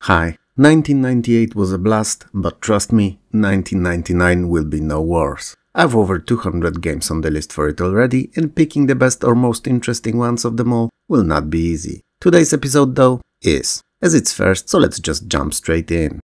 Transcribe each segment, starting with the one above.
Hi, 1998 was a blast, but trust me, 1999 will be no worse. I've over 200 games on the list for it already, and picking the best or most interesting ones of them all will not be easy. Today's episode though is, as it's first, so let's just jump straight in.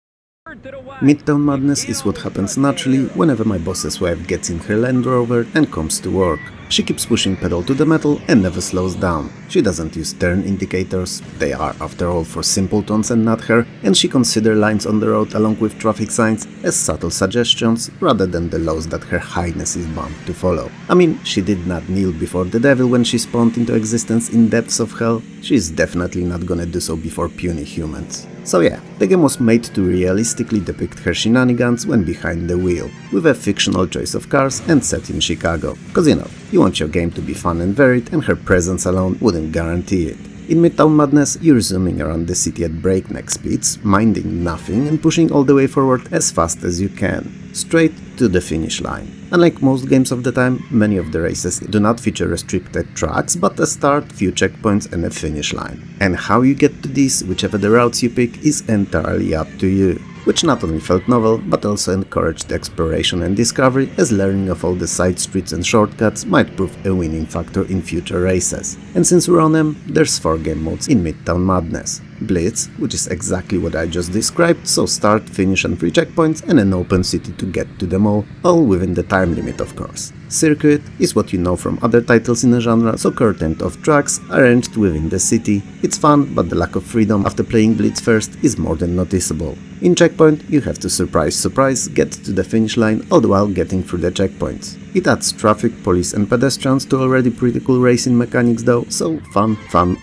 Midtown Madness is what happens naturally whenever my boss's wife gets in her Land Rover and comes to work. She keeps pushing pedal to the metal and never slows down. She doesn't use turn indicators, they are after all for simpletons and not her, and she considers lines on the road along with traffic signs as subtle suggestions rather than the laws that her highness is bound to follow. I mean, she did not kneel before the devil when she spawned into existence in depths of hell, she is definitely not gonna do so before puny humans. So yeah, the game was made to realistically depict her shenanigans when behind the wheel, with a fictional choice of cars and set in Chicago, cause you know, you want your game to be fun and varied, and her presence alone wouldn't guarantee it. In Midtown Madness, you're zooming around the city at breakneck speeds, minding nothing and pushing all the way forward as fast as you can, straight to the finish line. Unlike most games of the time, many of the races do not feature restricted tracks, but a start, few checkpoints and a finish line. And how you get to these, whichever the routes you pick, is entirely up to you. Which not only felt novel, but also encouraged exploration and discovery, as learning of all the side streets and shortcuts might prove a winning factor in future races. And since we're on them, there's 4 game modes in Midtown Madness. Blitz, which is exactly what I just described, so start, finish and 3 checkpoints and an open city to get to them all within the time limit of course. Circuit is what you know from other titles in the genre, so curtained off tracks arranged within the city. It's fun, but the lack of freedom after playing Blitz first is more than noticeable. In Checkpoint, you have to surprise get to the finish line all the while getting through the checkpoints. It adds traffic, police and pedestrians to already pretty cool racing mechanics though, so fun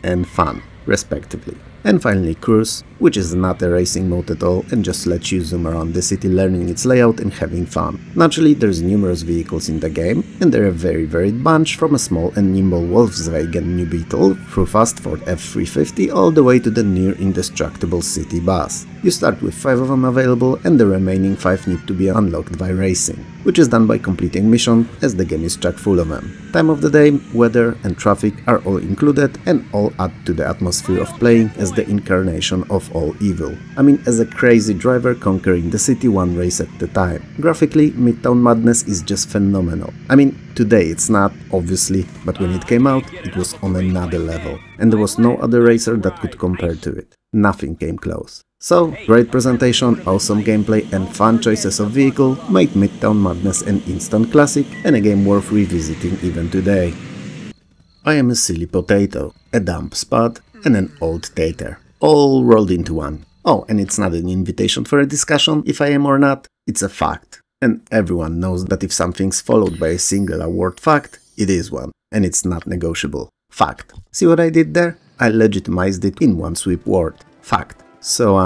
and fun, respectively. And finally Cruise, which is not a racing mode at all and just lets you zoom around the city learning its layout and having fun. Naturally, there's numerous vehicles in the game, and they're a very varied bunch, from a small and nimble Volkswagen New Beetle through fast Ford F350 all the way to the near indestructible city bus. You start with 5 of them available, and the remaining 5 need to be unlocked by racing, which is done by completing mission, as the game is chock full of them. Time of the day, weather and traffic are all included and all add to the atmosphere of playing as the incarnation of all evil. I mean, as a crazy driver conquering the city one race at a time. Graphically, Midtown Madness is just phenomenal. I mean, today it's not, obviously, but when it came out, it was on another level, and there was no other racer that could compare to it. Nothing came close. So, great presentation, awesome gameplay and fun choices of vehicle made Midtown Madness an instant classic and a game worth revisiting even today. I am a silly potato, a dumb spud and an old tater, all rolled into one. Oh, and it's not an invitation for a discussion if I am or not, it's a fact. And everyone knows that if something's followed by a singular word fact, it is one, and it's not negotiable. Fact. See what I did there? I legitimized it in one sweep word. Fact. So,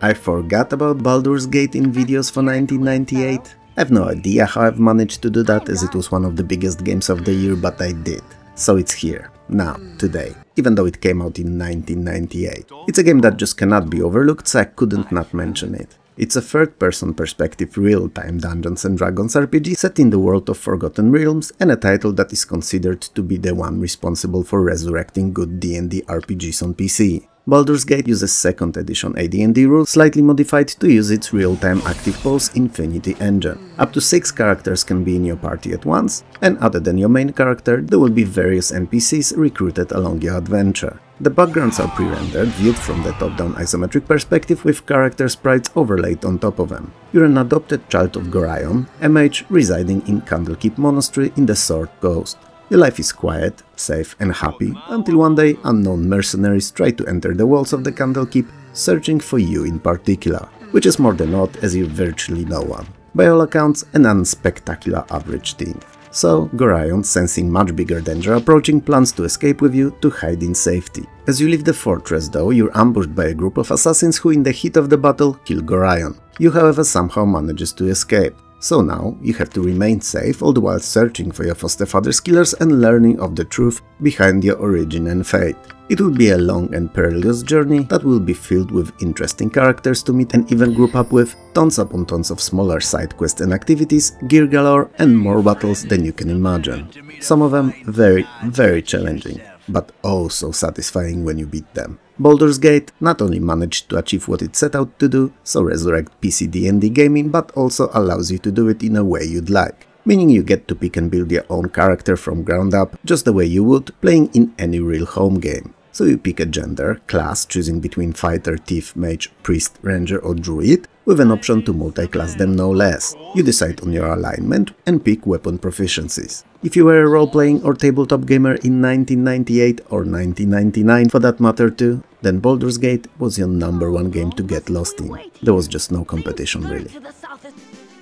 I forgot about Baldur's Gate in videos for 1998. I've no idea how I've managed to do that, as it was one of the biggest games of the year, but I did. So it's here, now, today, even though it came out in 1998. It's a game that just cannot be overlooked, so I couldn't not mention it. It's a third-person perspective real-time Dungeons & Dragons RPG set in the world of Forgotten Realms, and a title that is considered to be the one responsible for resurrecting good D&D RPGs on PC. Baldur's Gate uses 2nd edition AD&D rules slightly modified to use its real-time active pause Infinity engine. Up to 6 characters can be in your party at once, and other than your main character, there will be various NPCs recruited along your adventure. The backgrounds are pre-rendered, viewed from the top-down isometric perspective with character sprites overlaid on top of them. You're an adopted child of Gorion, a mage residing in Candlekeep Monastery in the Sword Coast. Your life is quiet, safe and happy, until one day unknown mercenaries try to enter the walls of the Candlekeep, searching for you in particular, which is more than odd as you're virtually no one. By all accounts, an unspectacular average team. So, Gorion, sensing much bigger danger approaching, plans to escape with you to hide in safety. As you leave the fortress though, you're ambushed by a group of assassins who in the heat of the battle kill Gorion. You however somehow manages to escape. So now, you have to remain safe all the while searching for your foster father's killers and learning of the truth behind your origin and fate. It will be a long and perilous journey that will be filled with interesting characters to meet and even group up with, tons upon tons of smaller side quests and activities, gear galore and more battles than you can imagine. Some of them very challenging. but oh so satisfying when you beat them. Baldur's Gate not only managed to achieve what it set out to do, so resurrect PC D&D gaming, but also allows you to do it in a way you'd like. Meaning you get to pick and build your own character from ground up, just the way you would playing in any real home game. So you pick a gender, class, choosing between fighter, thief, mage, priest, ranger or druid, with an option to multi-class them no less. You decide on your alignment and pick weapon proficiencies. If you were a role-playing or tabletop gamer in 1998 or 1999 for that matter too, then Baldur's Gate was your #1 game to get lost in. There was just no competition really.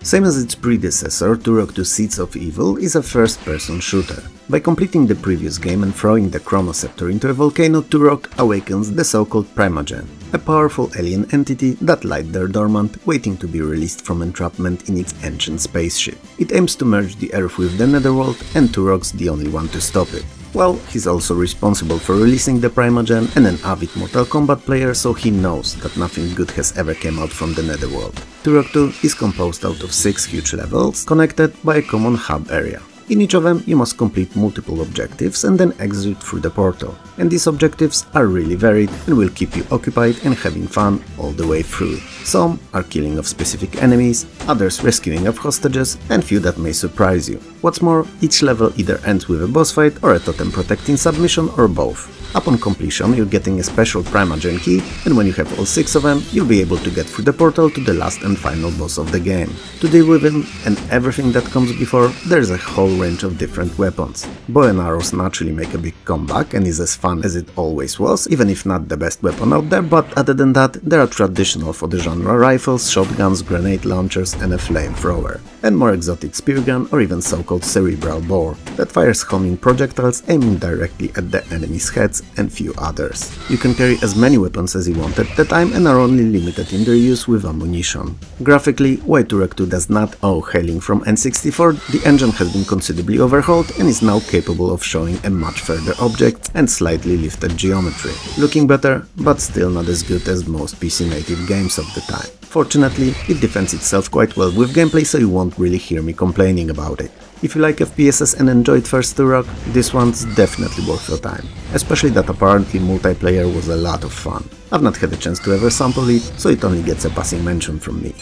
Same as its predecessor, Turok 2 Seeds of Evil is a first-person shooter. By completing the previous game and throwing the Chronoscepter into a volcano, Turok awakens the so-called Primogen, a powerful alien entity that lied there dormant, waiting to be released from entrapment in its ancient spaceship. It aims to merge the Earth with the Netherworld, and Turok's the only one to stop it. Well, he's also responsible for releasing the Primogen and an avid Mortal Kombat player, so he knows that nothing good has ever come out from the Netherworld. Turok 2 is composed out of 6 huge levels, connected by a common hub area. In each of them you must complete multiple objectives and then exit through the portal. And these objectives are really varied and will keep you occupied and having fun all the way through. Some are killing of specific enemies, others rescuing of hostages, and few that may surprise you. What's more, each level either ends with a boss fight or a totem protecting submission or both. Upon completion you're getting a special Primogen key, and when you have all 6 of them, you'll be able to get through the portal to the last and final boss of the game. To deal with him and everything that comes before, there's a whole range of different weapons. Bow and arrows naturally make a big comeback and is as fun as it always was, even if not the best weapon out there, but other than that, there are traditional for the genre rifles, shotguns, grenade launchers and a flamethrower. And more exotic spear gun or even so-called cerebral bore, that fires homing projectiles aiming directly at the enemy's heads, and few others. You can carry as many weapons as you want at the time and are only limited in their use with ammunition. Graphically, while Turok 2 does not owe hailing from N64, the engine has been considerably overhauled and is now capable of showing a much further objects and slightly lifted geometry. Looking better, but still not as good as most PC native games of the time. Fortunately, it defends itself quite well with gameplay, so you won't really hear me complaining about it. If you like FPSs and enjoyed first Turok, this one's definitely worth your time, especially that apparently multiplayer was a lot of fun. I've not had a chance to ever sample it, so it only gets a passing mention from me.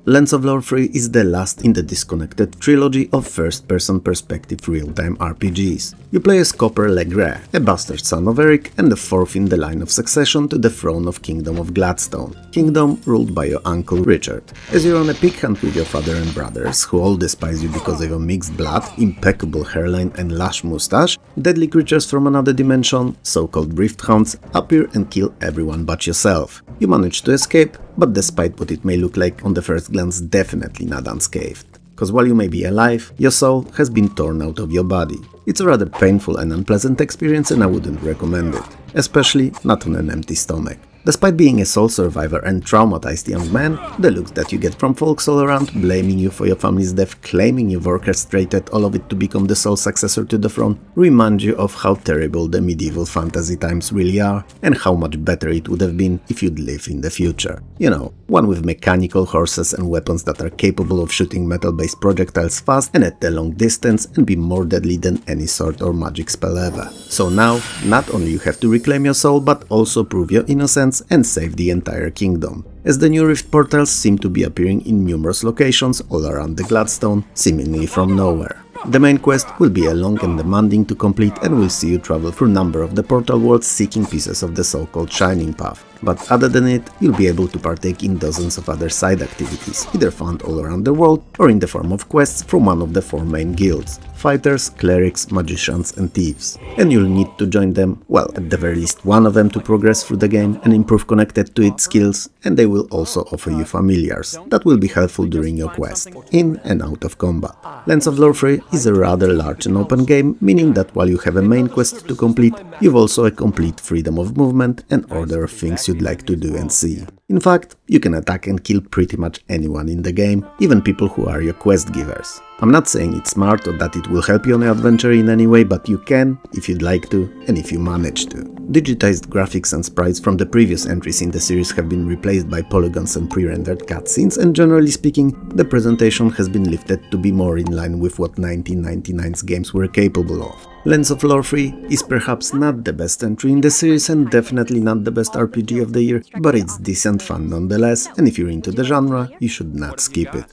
Lens of Lore 3 is the last in the disconnected trilogy of first-person perspective real-time RPGs. You play as Copper Legre, a bastard son of Eric and the fourth in the line of succession to the throne of Kingdom of Gladstone, kingdom ruled by your uncle Richard. As you're on a pig hunt with your father and brothers, who all despise you because of your mixed blood, impeccable hairline and lush mustache, deadly creatures from another dimension, so-called Rift Hounds, appear and kill everyone but yourself. You manage to escape, but despite what it may look like on the first glance, definitely not unscathed. Cause while you may be alive, your soul has been torn out of your body. It's a rather painful and unpleasant experience and I wouldn't recommend it, especially not on an empty stomach. Despite being a soul survivor and traumatized young man, the looks that you get from folks all around, blaming you for your family's death, claiming you've orchestrated all of it to become the sole successor to the throne, remind you of how terrible the medieval fantasy times really are, and how much better it would have been if you'd live in the future. You know, one with mechanical horses and weapons that are capable of shooting metal-based projectiles fast and at a long distance and be more deadly than any sword or magic spell ever. So now, not only you have to reclaim your soul, but also prove your innocence and save the entire kingdom, as the new rift portals seem to be appearing in numerous locations all around the Gladstone, seemingly from nowhere. The main quest will be a long and demanding to complete and will see you travel through a number of the portal worlds seeking pieces of the so-called Shining Path. But other than it, you'll be able to partake in dozens of other side activities, either found all around the world or in the form of quests from one of the 4 main guilds: fighters, clerics, magicians and thieves. And you'll need to join them, well, at the very least one of them to progress through the game and improve connected to its skills, and they will also offer you familiars that will be helpful during your quest, in and out of combat. Lens of Lore 3 is a rather large and open game, meaning that while you have a main quest to complete, you've also a complete freedom of movement and order of things you'd like to do and see. In fact, you can attack and kill pretty much anyone in the game, even people who are your quest givers. I'm not saying it's smart or that it will help you on your adventure in any way, but you can, if you'd like to, and if you manage to. Digitized graphics and sprites from the previous entries in the series have been replaced by polygons and pre-rendered cutscenes, and generally speaking, the presentation has been lifted to be more in line with what 1999's games were capable of. Lens of Lore 3 is perhaps not the best entry in the series and definitely not the best RPG of the year, but it's decent fun nonetheless, and if you're into the genre, you should not skip it.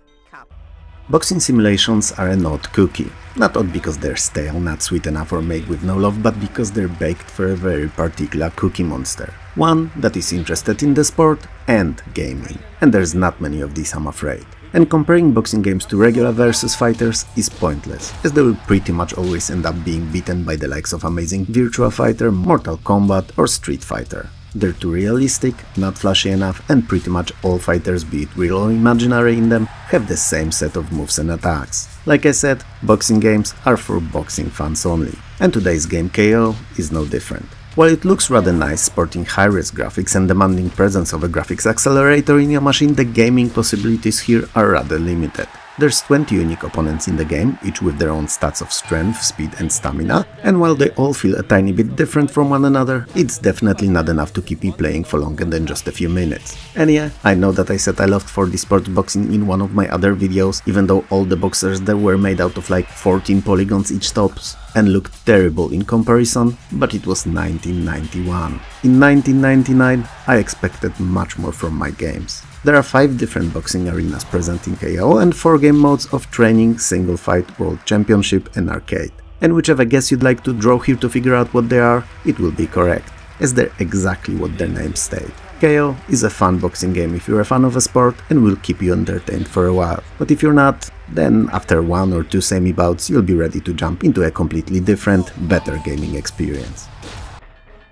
Boxing simulations are an odd cookie. Not odd because they're stale, not sweet enough or made with no love, but because they're baked for a very particular cookie monster. One that is interested in the sport and gaming. And there's not many of these, I'm afraid. And comparing boxing games to regular versus fighters is pointless, as they will pretty much always end up being beaten by the likes of amazing Virtua Fighter, Mortal Kombat or Street Fighter. They're too realistic, not flashy enough, and pretty much all fighters, be it real or imaginary in them, have the same set of moves and attacks. Like I said, boxing games are for boxing fans only, and today's game KO is no different. While it looks rather nice, sporting high-res graphics and demanding presence of a graphics accelerator in your machine, the gaming possibilities here are rather limited. There's 20 unique opponents in the game, each with their own stats of strength, speed and stamina, and while they all feel a tiny bit different from one another, it's definitely not enough to keep me playing for longer than just a few minutes. And yeah, I know that I said I loved 4D sports boxing in one of my other videos, even though all the boxers there were made out of like 14 polygons each tops and looked terrible in comparison, but it was 1991. In 1999, I expected much more from my games. There are 5 different boxing arenas present in KO and 4 game modes of training, single fight, world championship and arcade. And whichever guess you'd like to draw here to figure out what they are, it will be correct, as they're exactly what their names state. KO is a fun boxing game if you're a fan of a sport and will keep you entertained for a while. But if you're not, then after 1 or 2 semi-bouts you'll be ready to jump into a completely different, better gaming experience.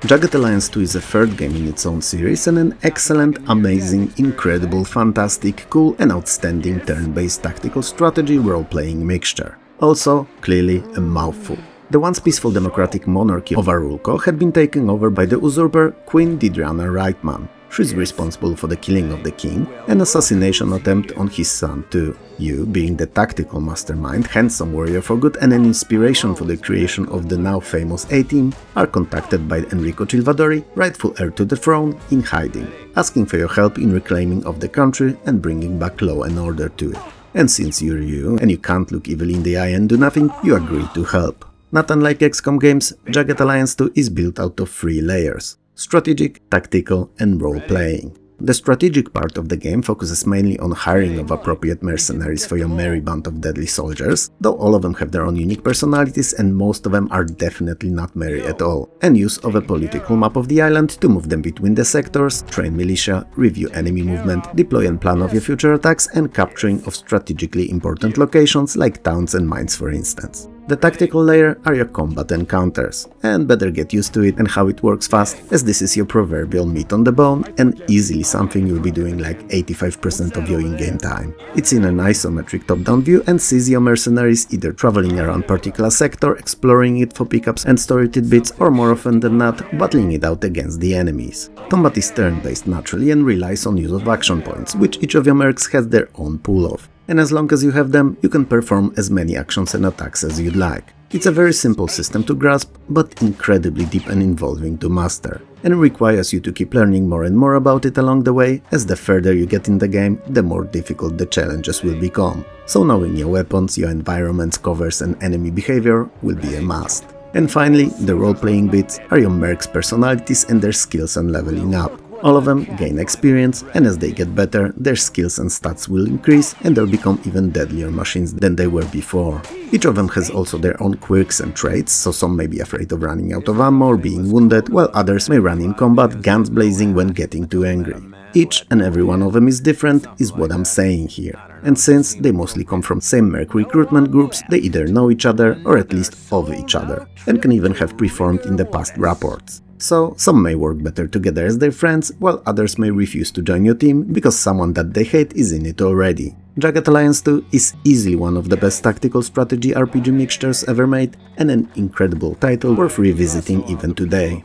Jagged Alliance 2 is a third game in its own series and an excellent, amazing, incredible, fantastic, cool and outstanding turn-based tactical strategy role-playing mixture. Also, clearly a mouthful. The once peaceful democratic monarchy of Arulco had been taken over by the usurper Queen Didriana Reitman. She's responsible for the killing of the king, an assassination attempt on his son too. You, being the tactical mastermind, handsome warrior for good and an inspiration for the creation of the now famous A-Team, are contacted by Enrico Cilvadori, rightful heir to the throne, in hiding, asking for your help in reclaiming of the country and bringing back law and order to it. And since you're you, and you can't look evil in the eye and do nothing, you agree to help. Not unlike XCOM games, Jagged Alliance 2 is built out of 3 layers. Strategic, tactical and role-playing. The strategic part of the game focuses mainly on hiring of appropriate mercenaries for your merry band of deadly soldiers, though all of them have their own unique personalities and most of them are definitely not merry at all, and use of a political map of the island to move them between the sectors, train militia, review enemy movement, deploy and plan of your future attacks, and capturing of strategically important locations like towns and mines for instance. The tactical layer are your combat encounters, and better get used to it and how it works fast, as this is your proverbial meat on the bone and easily something you'll be doing like 85% of your in-game time. It's in an isometric top-down view and sees your mercenaries either traveling around particular sector, exploring it for pickups and story tidbits, or more often than not, battling it out against the enemies. Combat is turn-based naturally and relies on use of action points, which each of your mercs has their own pool of. And as long as you have them, you can perform as many actions and attacks as you'd like. It's a very simple system to grasp, but incredibly deep and involving to master, and it requires you to keep learning more and more about it along the way, as the further you get in the game, the more difficult the challenges will become. So knowing your weapons, your environments, covers and enemy behavior will be a must. And finally, the role-playing bits are your mercs' personalities and their skills and leveling up. All of them gain experience, and as they get better, their skills and stats will increase and they'll become even deadlier machines than they were before. Each of them has also their own quirks and traits, so some may be afraid of running out of ammo or being wounded, while others may run in combat, guns blazing when getting too angry. Each and every one of them is different, is what I'm saying here. And since they mostly come from same merc recruitment groups, they either know each other or at least of each other, and can even have preformed in the past rapports. So, some may work better together as their friends, while others may refuse to join your team because someone that they hate is in it already. Jagged Alliance 2 is easily one of the best tactical strategy RPG mixtures ever made, and an incredible title worth revisiting even today.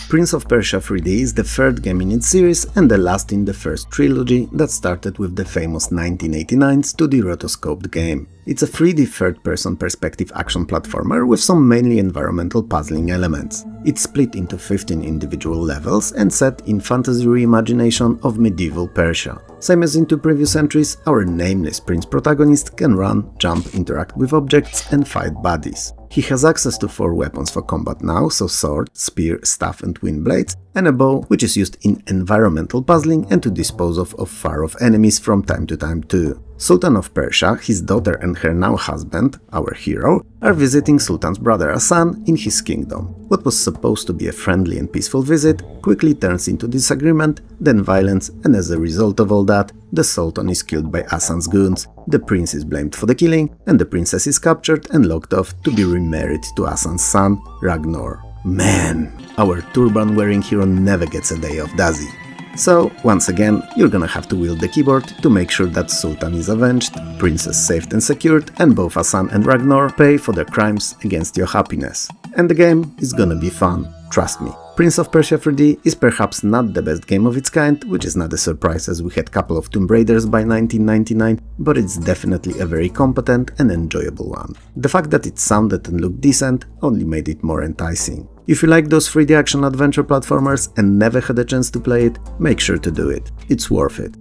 Prince of Persia 3D is the third game in its series and the last in the first trilogy that started with the famous 1989 2D rotoscoped game. It's a 3D third-person perspective action platformer with some mainly environmental puzzling elements. It's split into 15 individual levels and set in fantasy reimagination of medieval Persia. Same as in two previous entries, our nameless prince protagonist can run, jump, interact with objects and fight baddies. He has access to 4 weapons for combat now, so sword, spear, staff and twin blades, and a bow, which is used in environmental puzzling and to dispose of far-off enemies from time to time too. Sultan of Persia, his daughter and her now husband, our hero, are visiting Sultan's brother Hassan in his kingdom. What was supposed to be a friendly and peaceful visit quickly turns into disagreement, then violence, and as a result of all that, the Sultan is killed by Hassan's goons, the prince is blamed for the killing, and the princess is captured and locked off to be remarried to Hassan's son, Ragnar. Man, our turban-wearing hero never gets a day off, does he? So, once again, you're gonna have to wield the keyboard to make sure that Sultan is avenged, princess saved and secured, and both Hassan and Ragnar pay for their crimes against your happiness. And the game is gonna be fun, trust me. Prince of Persia 3D is perhaps not the best game of its kind, which is not a surprise as we had a couple of Tomb Raiders by 1999, but it's definitely a very competent and enjoyable one. The fact that it sounded and looked decent only made it more enticing. If you like those 3D action adventure platformers and never had a chance to play it, make sure to do it. It's worth it.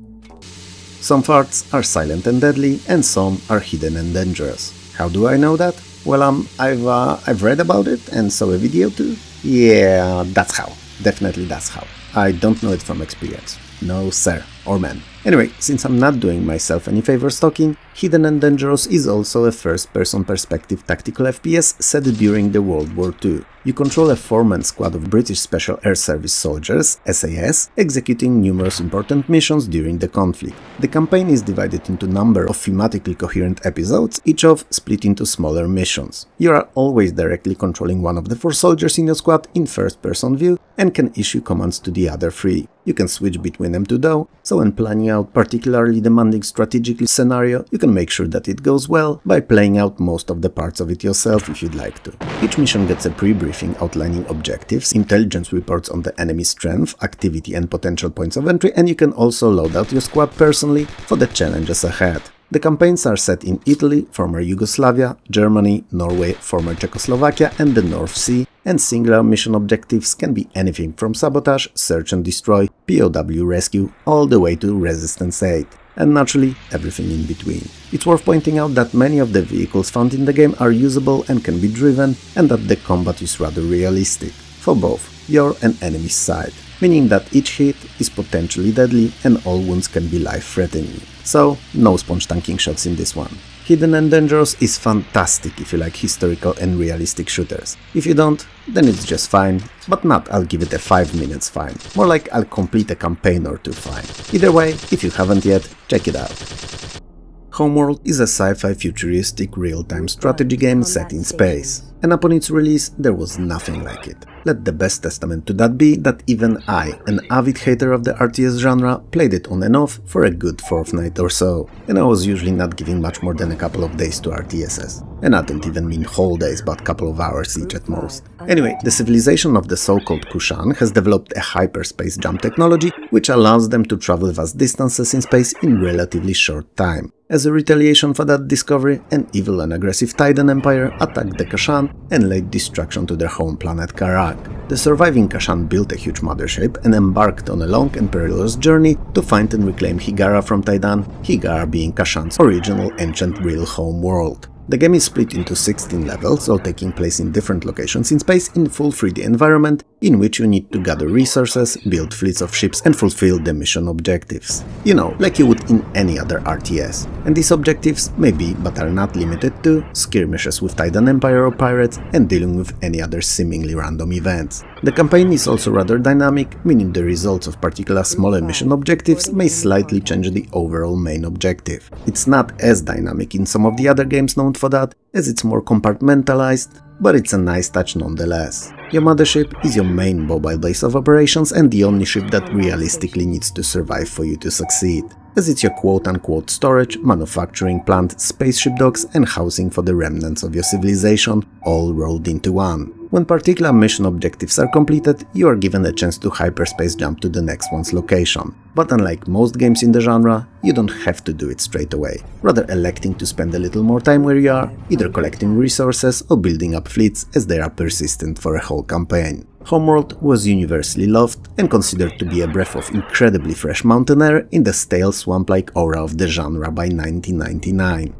Some farts are silent and deadly, and some are hidden and dangerous. How do I know that? Well, I've read about it and saw a video too. Yeah, that's how. Definitely that's how. I don't know it from experience. No sir, or man. Anyway, since I'm not doing myself any favors talking, Hidden and Dangerous is also a first-person perspective tactical FPS set during the World War II. You control a 4-man squad of British Special Air Service soldiers, SAS, executing numerous important missions during the conflict. The campaign is divided into a number of thematically coherent episodes, each of split into smaller missions. You are always directly controlling one of the 4 soldiers in your squad in first-person view and can issue commands to the other 3. You can switch between them too though, so when planning out particularly demanding strategic scenario, you can make sure that it goes well by playing out most of the parts of it yourself if you'd like to. Each mission gets a pre-briefing outlining objectives, intelligence reports on the enemy's strength, activity and potential points of entry, and you can also load out your squad personally for the challenges ahead. The campaigns are set in Italy, former Yugoslavia, Germany, Norway, former Czechoslovakia and the North Sea, and singular mission objectives can be anything from sabotage, search and destroy, POW rescue, all the way to resistance aid. And naturally, everything in between. It's worth pointing out that many of the vehicles found in the game are usable and can be driven, and that the combat is rather realistic, for both your and enemy's side, meaning that each hit is potentially deadly and all wounds can be life-threatening. So, no sponge tanking shots in this one. Hidden and Dangerous is fantastic if you like historical and realistic shooters. If you don't, then it's just fine, but not I'll give it a 5 minutes fine, more like I'll complete a campaign or two fine. Either way, if you haven't yet, check it out. Homeworld is a sci-fi futuristic real-time strategy game set in space, and upon its release there was nothing like it. Let the best testament to that be that even I, an avid hater of the RTS genre, played it on and off for a good fortnight or so, and I was usually not giving much more than a couple of days to RTSs. And I don't even mean whole days, but couple of hours each at most. Anyway, the civilization of the so-called Kushan has developed a hyperspace jump technology which allows them to travel vast distances in space in relatively short time. As a retaliation for that discovery, an evil and aggressive Titan Empire attacked the Kashan and laid destruction to their home planet Karak. The surviving Kashan built a huge mothership and embarked on a long and perilous journey to find and reclaim Higara from Titan, Higara being Kashan's original ancient real home world. The game is split into 16 levels, all taking place in different locations in space in full 3D environment, in which you need to gather resources, build fleets of ships and fulfill the mission objectives. You know, like you would in any other RTS. And these objectives may be, but are not limited to, skirmishes with Titan Empire or pirates and dealing with any other seemingly random events. The campaign is also rather dynamic, meaning the results of particular smaller mission objectives may slightly change the overall main objective. It's not as dynamic in some of the other games known for that, as it's more compartmentalized, but it's a nice touch nonetheless. Your mothership is your main mobile base of operations and the only ship that realistically needs to survive for you to succeed, as it's your quote-unquote storage, manufacturing plant, spaceship docks and housing for the remnants of your civilization, all rolled into one. When particular mission objectives are completed, you are given a chance to hyperspace jump to the next one's location. But unlike most games in the genre, you don't have to do it straight away, rather electing to spend a little more time where you are, either collecting resources or building up fleets as they are persistent for a whole campaign. Homeworld was universally loved and considered to be a breath of incredibly fresh mountain air in the stale swamp-like aura of the genre by 1999.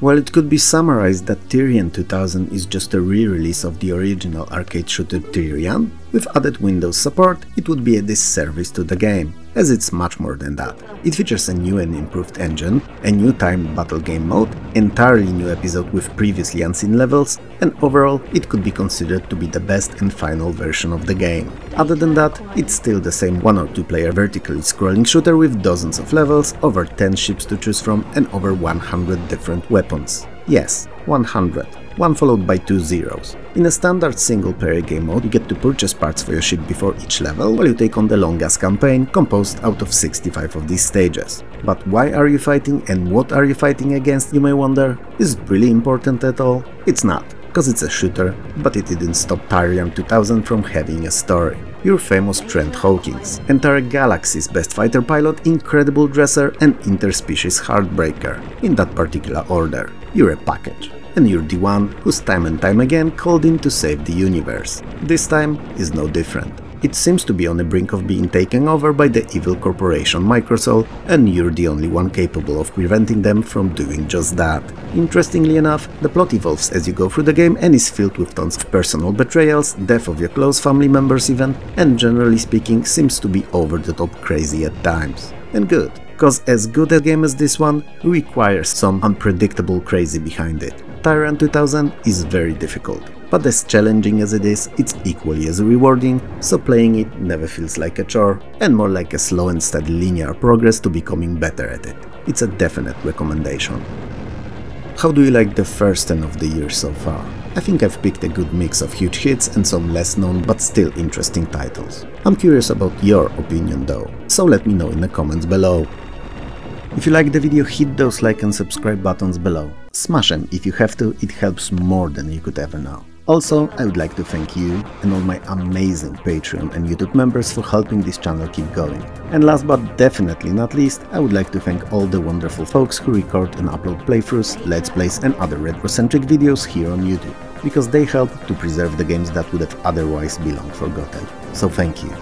While it could be summarized that Tyrian 2000 is just a re-release of the original arcade shooter Tyrian, with added Windows support, it would be a disservice to the game, as it's much more than that. It features a new and improved engine, a new timed battle game mode, entirely new episode with previously unseen levels, and overall it could be considered to be the best and final version of the game. Other than that, it's still the same 1 or 2 player vertically scrolling shooter with dozens of levels, over 10 ships to choose from, and over 100 different weapons. Yes, 100. One followed by 2 zeros. In a standard single-player game mode, you get to purchase parts for your ship before each level, while you take on the longest campaign, composed out of 65 of these stages. But why are you fighting and what are you fighting against, you may wonder? Is it really important at all? It's not, because it's a shooter, but it didn't stop Tyrian 2000 from having a story. Your famous Trent Hawkins, entire galaxy's best fighter pilot, incredible dresser and interspecies heartbreaker, in that particular order. You're a package. And you're the one who's time and time again called in to save the universe. This time is no different. It seems to be on the brink of being taken over by the evil corporation Microsoft, and you're the only one capable of preventing them from doing just that. Interestingly enough, the plot evolves as you go through the game and is filled with tons of personal betrayals, death of your close family members even, and generally speaking seems to be over the top crazy at times. And good, because as good a game as this one requires some unpredictable crazy behind it. Tyrian 2000 is very difficult, but as challenging as it is, it's equally as rewarding, so playing it never feels like a chore, and more like a slow and steady linear progress to becoming better at it. It's a definite recommendation. How do you like the first 10 of the year so far? I think I've picked a good mix of huge hits and some less known but still interesting titles. I'm curious about your opinion though, so let me know in the comments below. If you liked the video, hit those like and subscribe buttons below. Smash them if you have to, it helps more than you could ever know. Also, I would like to thank you and all my amazing Patreon and YouTube members for helping this channel keep going. And last but definitely not least, I would like to thank all the wonderful folks who record and upload playthroughs, let's plays and other retro-centric videos here on YouTube, because they help to preserve the games that would have otherwise belonged forgotten. So thank you.